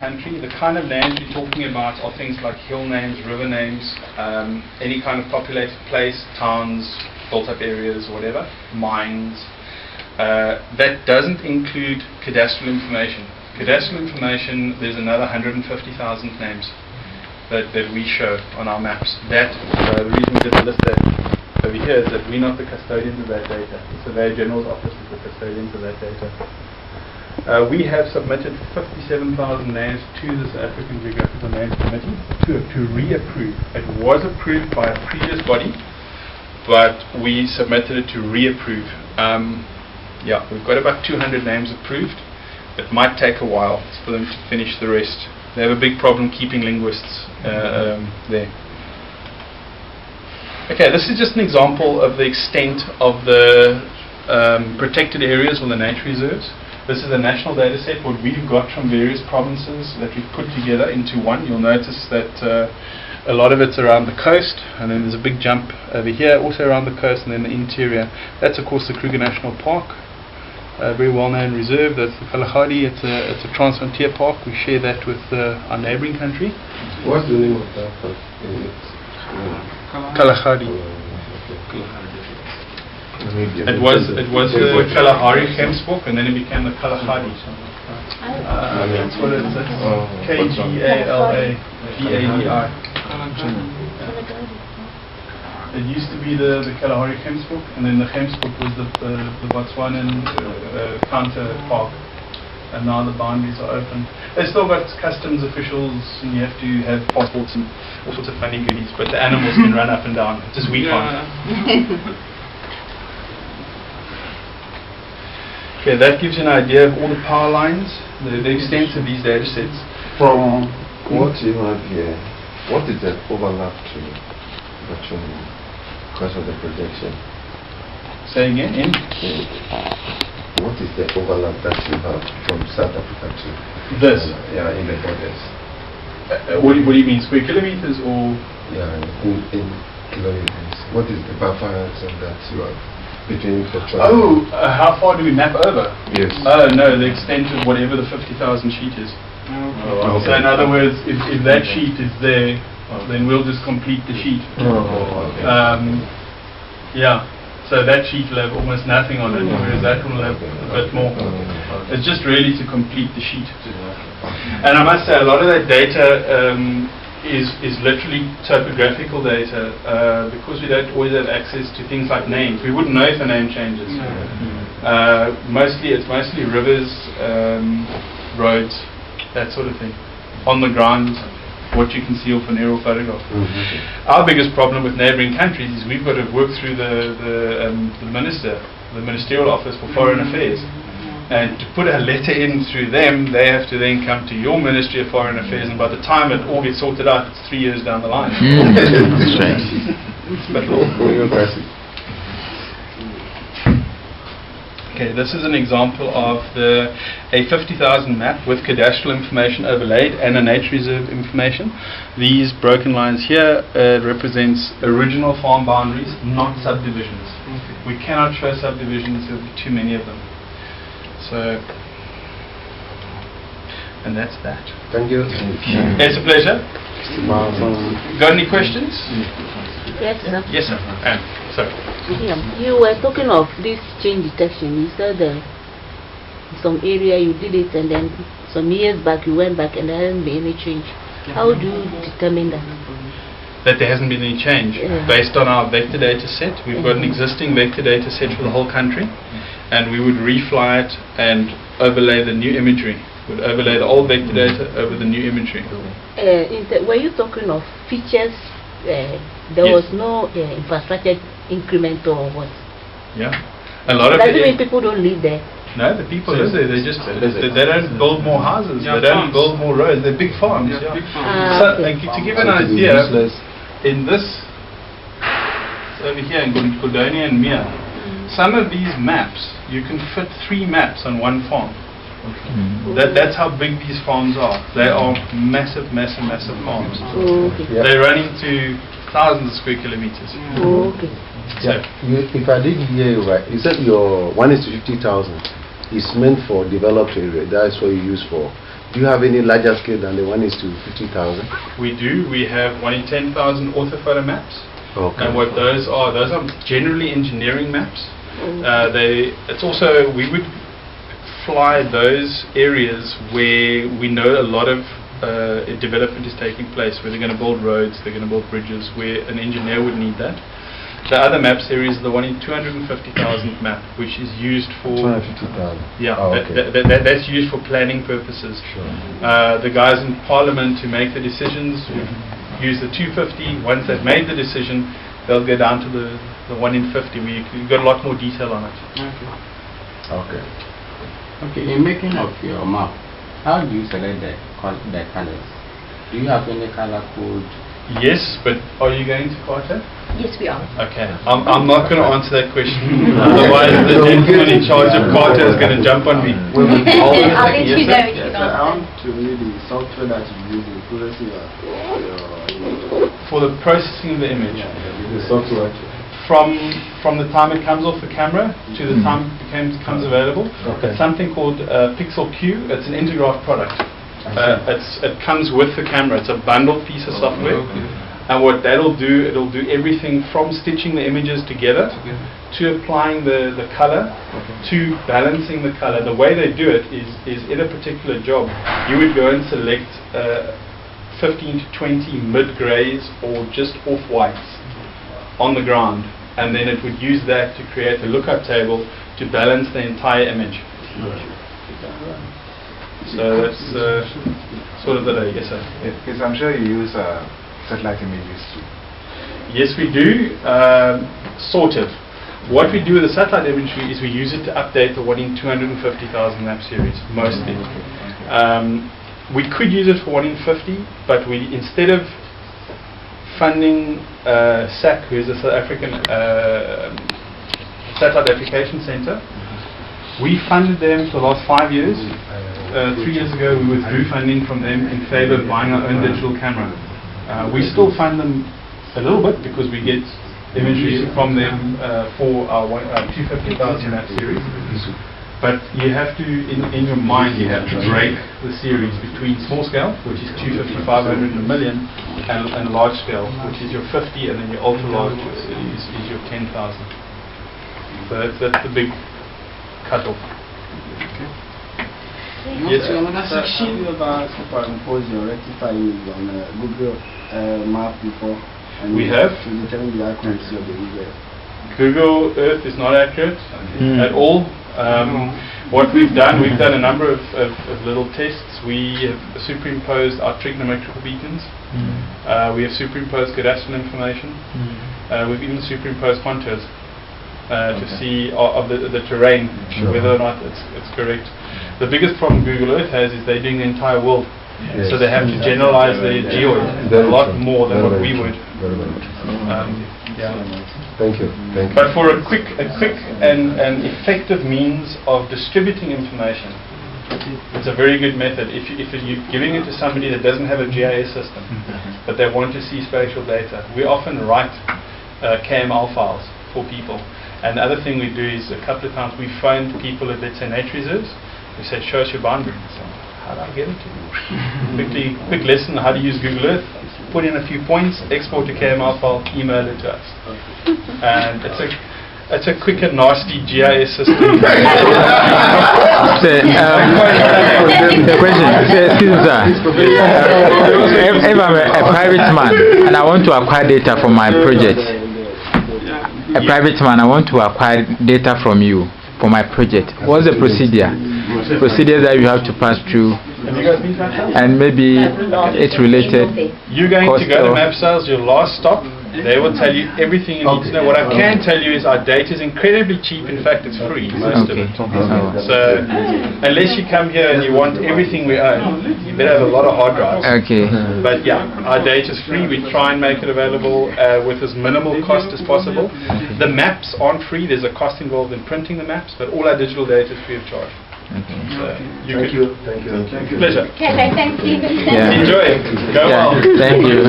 country. The kind of names we're talking about are things like hill names, river names, any kind of populated place, towns, built-up areas, whatever, mines. That doesn't include cadastral information. Cadastral information, there's another 150,000 names that we show on our maps. The reason we didn't list that over here is that we're not the custodians of that data. The Surveyor General's Office is the custodians of that data. We have submitted 57,000 names to the South African Geographical Names Committee to reapprove. It was approved by a previous body, but we submitted it to reapprove. Yeah, we've got about 200 names approved. It might take a while for them to finish the rest. They have a big problem keeping linguists there. Okay, this is just an example of the extent of the protected areas or the nature reserves. This is a national data set, what we've got from various provinces that we've put together into one. You'll notice that a lot of it's around the coast, and then there's a big jump over here, also around the coast, and then the interior. That's of course the Kruger National Park, a very well-known reserve. That's the Kalahari. It's a transfrontier park. We share that with our neighbouring country. What's the name of that park? Kalahari. It was the Kalahari Gemsbok, and then it became the Kalahari. That's what it is. K-G-A-L-A-D-A-D-I. It used to be the Kalahari Gemsbok, and then the Gemsbok was the Botswanan counter park, and now the boundaries are open. They still got customs officials, and you have to have passports and all sorts of funny goodies, but the animals can run up and down, just we can't. Okay, that gives you an idea of all the power lines, the extent of these data sets. From what you have here, what is the overlap to virtually because of the projection? Say again? What is the overlap that you have from South Africa to this? Yeah, in the borders. What do you mean, square kilometers or? Yeah, in kilometers. What is the buffer zone that you have between Oh, how far do we map over? Yes. Oh, no, the extent of whatever the 50,000 sheet is. Oh, okay. So in other words, if that sheet is there, then we'll just complete the sheet. Okay. Yeah, so that sheet will have almost nothing on it, whereas that will have a bit more. It's just really to complete the sheet. And I must say, a lot of that data is literally topographical data, because we don't always have access to things like names. We wouldn't know if a name changes. It's mostly rivers, roads, that sort of thing. On the ground, what you can see off an aerial photograph. Our biggest problem with neighbouring countries is we've got to work through the ministerial office for foreign affairs. And to put a letter in through them, they have to then come to your Ministry of Foreign Affairs, and by the time it all gets sorted out, it's 3 years down the line. Okay, this is an example of a 50,000 map with cadastral information overlaid and a nature reserve information. These broken lines here represents original farm boundaries, not subdivisions. We cannot show subdivisions, there will be too many of them. So, and that's that. Thank you. It's a pleasure. Got any questions? Yes, sir. Yes, sir. Sorry. Yeah, you were talking of this change detection. You said in some area you did it, and then some years back you went back and there hasn't been any change. How do you determine that? That there hasn't been any change. Based on our vector data set, we've got an existing vector data set for the whole country, and we would refly it and overlay the new imagery. We'd overlay the old vector data over the new imagery. Were you talking of features? There was no infrastructure increment or what? Yeah, a lot of it. Doesn't mean people don't live there. No, the people live there. They just they don't build more houses. They don't build more roads. They're big farms. Big farms. So, to give an idea, in this over here in Gudonia and Mia, some of these maps you can fit 3 maps on one farm. That's how big these farms are. They are massive farms. They run into thousands of square kilometers. Yeah. If I did hear you right, you said your 1:50,000 is meant for developed area. That's what you use for Do you have any larger scale than the 1:50,000? We do. We have 1 in 10,000 orthophoto maps. Okay. And what those are generally engineering maps. It's also, we would fly those areas where we know a lot of development is taking place, where they're going to build roads, they're going to build bridges, where an engineer would need that. The other map series is the 1 in 250,000 map, which is used for 250,000. Yeah, Oh, okay. that's used for planning purposes. Sure. The guys in Parliament who make the decisions use the 250. Once they've made the decision, they'll go down to the 1 in 50. We've got a lot more detail on it. Okay. Okay, in making of your map, how do you select the colors? Do you have any color code? Yes, but are you going to Carter? Yes, we are. Okay, I'm not going to answer that question. Otherwise, the gentleman in charge of Carter is going to jump on me. I'll let you know if you Yes, I want to read the software that you use For the processing of the image. The software. From the time it comes off the camera to the time it becomes available. Okay. It's something called Pixel Q. It's an Intergraph product. It comes with the camera. It's a bundled piece of software. And what that'll do, it'll do everything from stitching the images together to applying the color to balancing the color. The way they do it is in a particular job, you would go and select 15 to 20 mid-grays or just off-whites on the ground, and then it would use that to create a lookup table to balance the entire image. So that's sort of the day. Yes, sir. Because I'm sure you use satellite images too. Yes, we do. Sort of. What we do with the satellite imagery is we use it to update the 1 in 250,000 map series, mostly. We could use it for 1 in 50, but we, instead of funding SAC, who is the South African Satellite Application Center, we funded them for the last 5 years. 3 years ago we withdrew funding from them in favor of buying our own digital camera. We still fund them a little bit because we get imagery from them for our 250,000 map series. But you have to, in your mind, you have to break the series between small scale, which is 250, 500 and a million, and large scale, which is your 50, and then your ultra large is your 10,000. So that's the big cutoff. Yes, sir. Have you ever superimposed your rectifier image on Google map before? And We have. To determine the accuracy of the image. Google Earth is not accurate at all. What we've done a number of little tests. We have superimposed our trigonometrical beacons. We have superimposed cadastral information. We've even superimposed contours to see of the terrain, whether or not it's correct. The biggest problem Google Earth has is they're doing the entire world. Yes. So they have to generalize the geoid a lot more than what we would. Very well. Yeah. Thank you. Thank you. But for a quick and effective means of distributing information, it's a very good method. If you're giving it to somebody that doesn't have a GIS system, but they want to see spatial data, we often write KML files for people. And the other thing we do is a couple of times we phone people at, let's say, nature reserves. We say, show us your boundary. So, how do I get it to you? Quick lesson on how to use Google Earth. Put in a few points, export a KML file, email it to us. And it's a quick and nasty GIS system. The question, excuse me, sir. If I'm a private man and I want to acquire data from my project, a private man, I want to acquire data from you for my project. What's the procedure? Procedures that you have to pass through, and maybe it's related. You're going to go to Map Sales, your last stop. They will tell you everything you need to know. What I can tell you is our data is incredibly cheap. In fact, it's free, most of it. So, unless you come here and you want everything we own, you better have a lot of hard drives. Okay. But yeah, our data is free. We try and make it available with as minimal cost as possible. The maps aren't free. There's a cost involved in printing the maps, but all our digital data is free of charge. So Thank you. Thank you. Pleasure. Okay, thanks, Stephen. Yeah. Enjoy. Go well. Thank you.